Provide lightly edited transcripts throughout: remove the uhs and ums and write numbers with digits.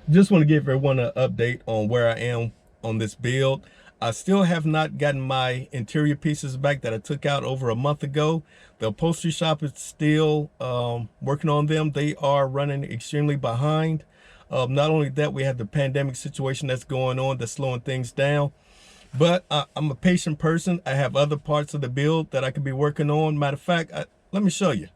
Just want to give everyone an update on where I am on this build. I still have not gotten my interior pieces back that I took out over a month ago. The upholstery shop is still working on them. They are running extremely behind. Not only that, we have the pandemic situation that's going on that's slowing things down. But I'm a patient person. I have other parts of the build that I could be working on. Matter of fact, let me show you.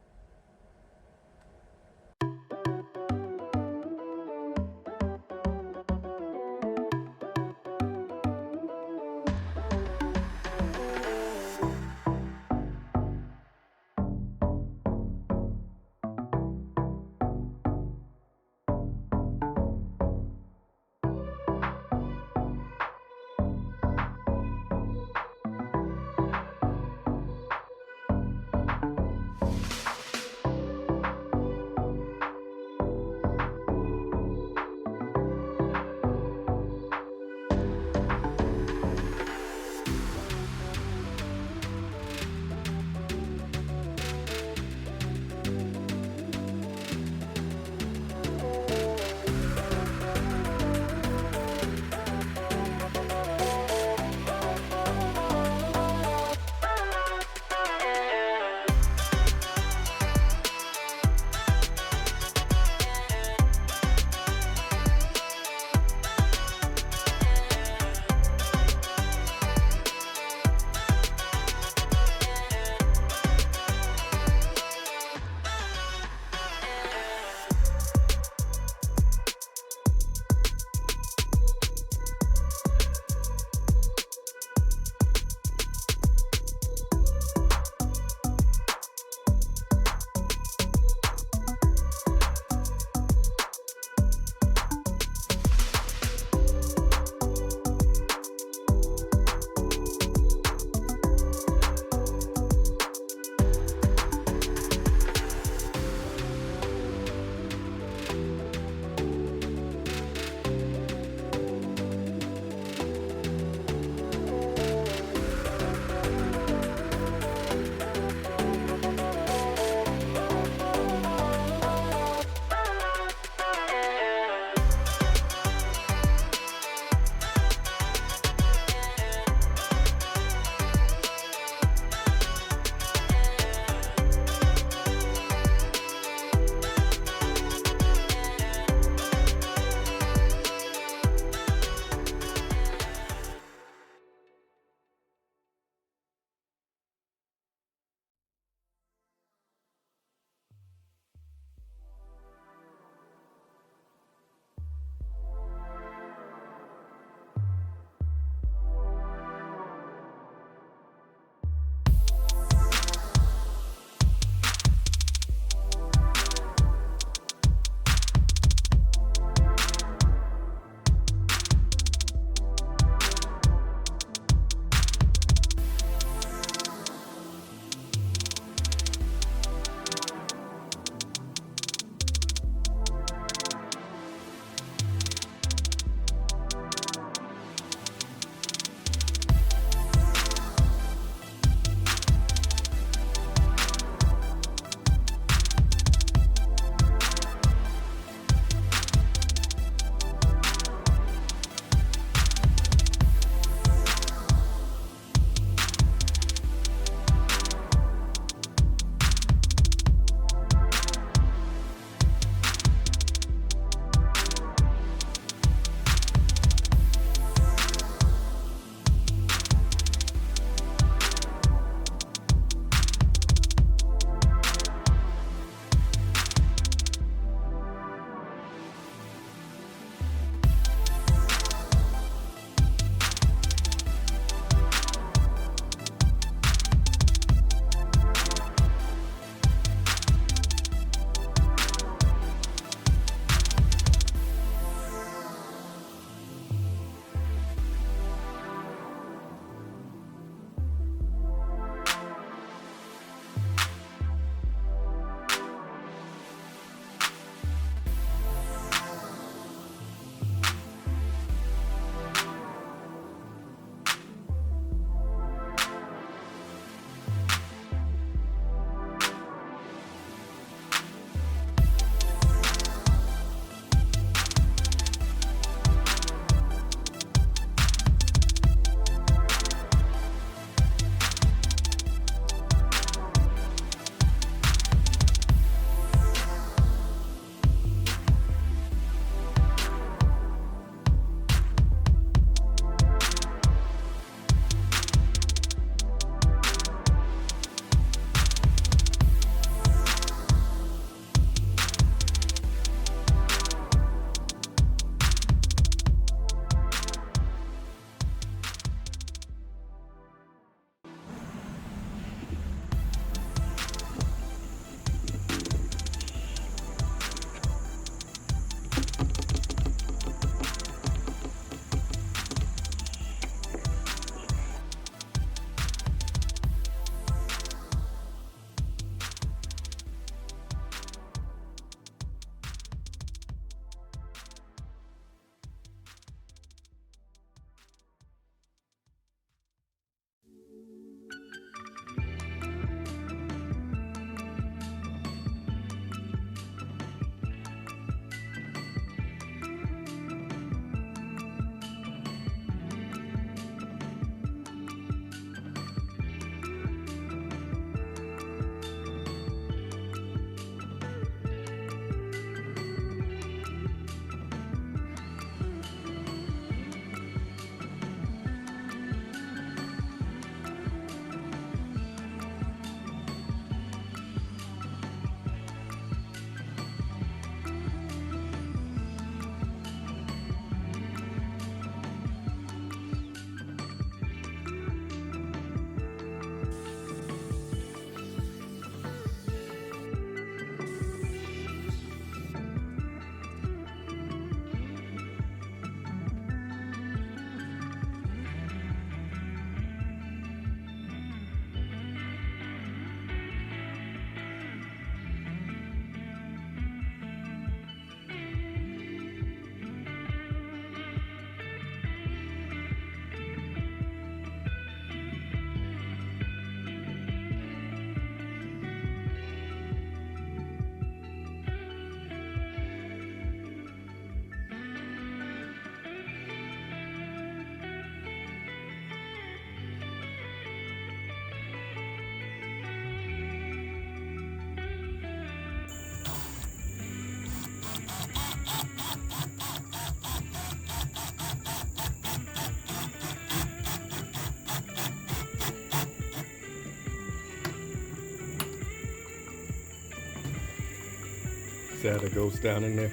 See how that goes down in there?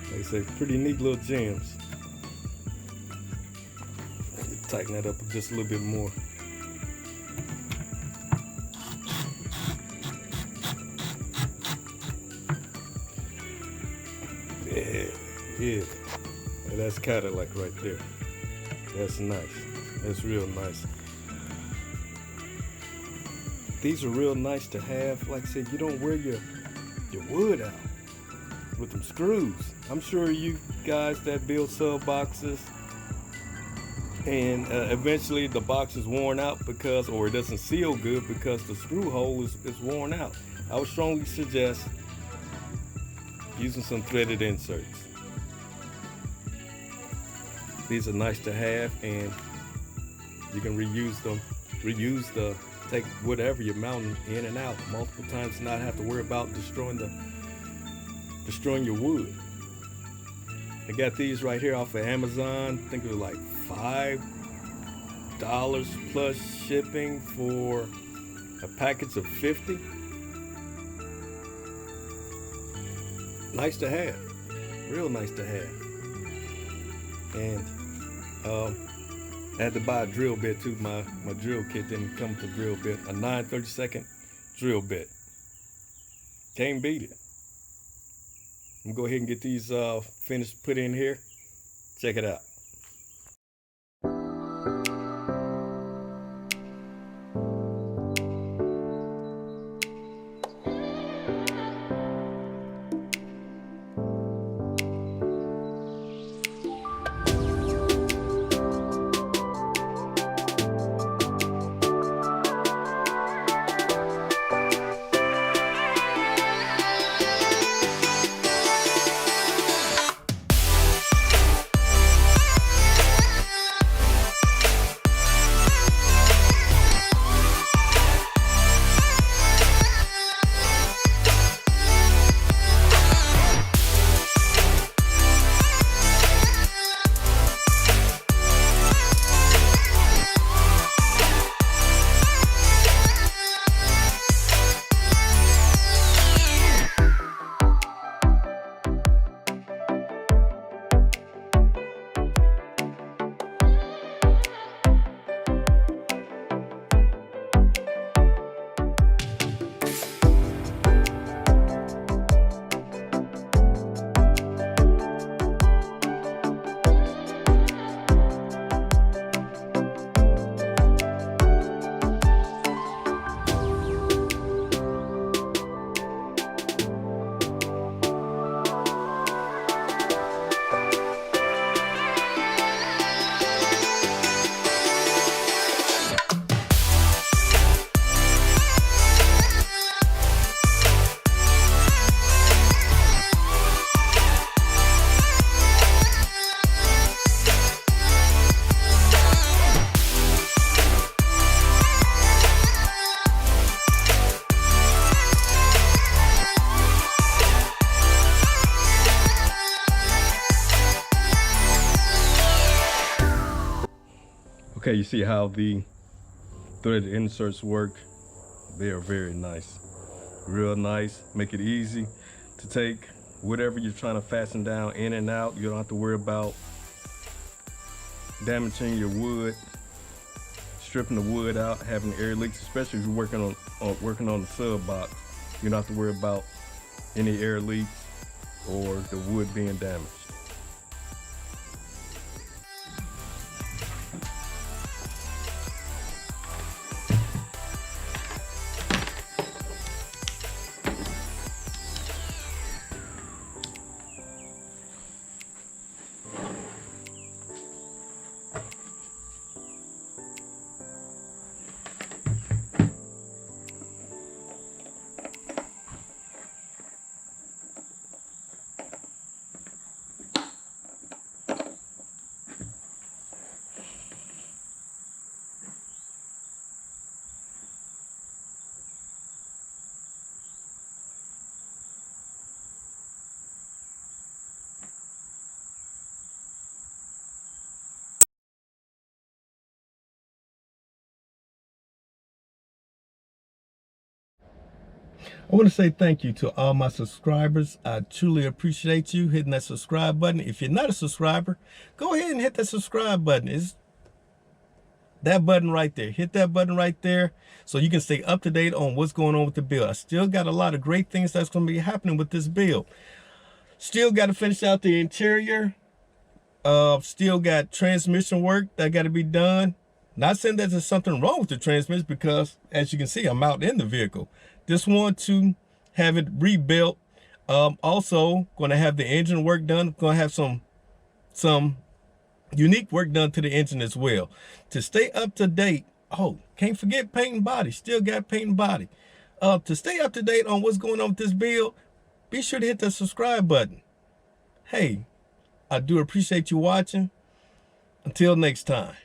They say pretty neat little gems. Tighten that up just a little bit more. Yeah. That's Cadillac right there. That's nice. That's real nice. These are real nice to have. Like I said, you don't wear your wood out with them screws. I'm sure you guys that build sub boxes and eventually the box is worn out because, or it doesn't seal good because the screw hole is worn out. I would strongly suggest using some threaded inserts. These are nice to have, and you can reuse them. Take whatever you're mounting in and out multiple times and not have to worry about destroying your wood. I got these right here off of Amazon. I think it was like $5 plus shipping for a package of 50. Nice to have, real nice to have. And I had to buy a drill bit too. My drill kit didn't come with a drill bit. A 9/32 drill bit. Can't beat it. I'm gonna go ahead and get these finished, put in here. Check it out. Okay, you see how the threaded inserts work? They are very nice, real nice. Make it easy to take whatever you're trying to fasten down in and out. You don't have to worry about damaging your wood, stripping the wood out, having air leaks, especially if you're working on the sub box. You don't have to worry about any air leaks or the wood being damaged. I want to say thank you to all my subscribers. I truly appreciate you hitting that subscribe button. If you're not a subscriber, go ahead and hit that subscribe button. It's that button right there. Hit that button right there so you can stay up to date on what's going on with the build. I still got a lot of great things that's going to be happening with this build. Still got to finish out the interior. Still got transmission work that got to be done. Not saying that there's something wrong with the transmission, because as you can see, I'm out in the vehicle. Just want to have it rebuilt. Also going to have the engine work done. Going to have some unique work done to the engine as well. To stay up to date, oh, can't forget painting body. Still got painting body. To stay up to date on what's going on with this build, be sure to hit the subscribe button. Hey, I do appreciate you watching. Until next time.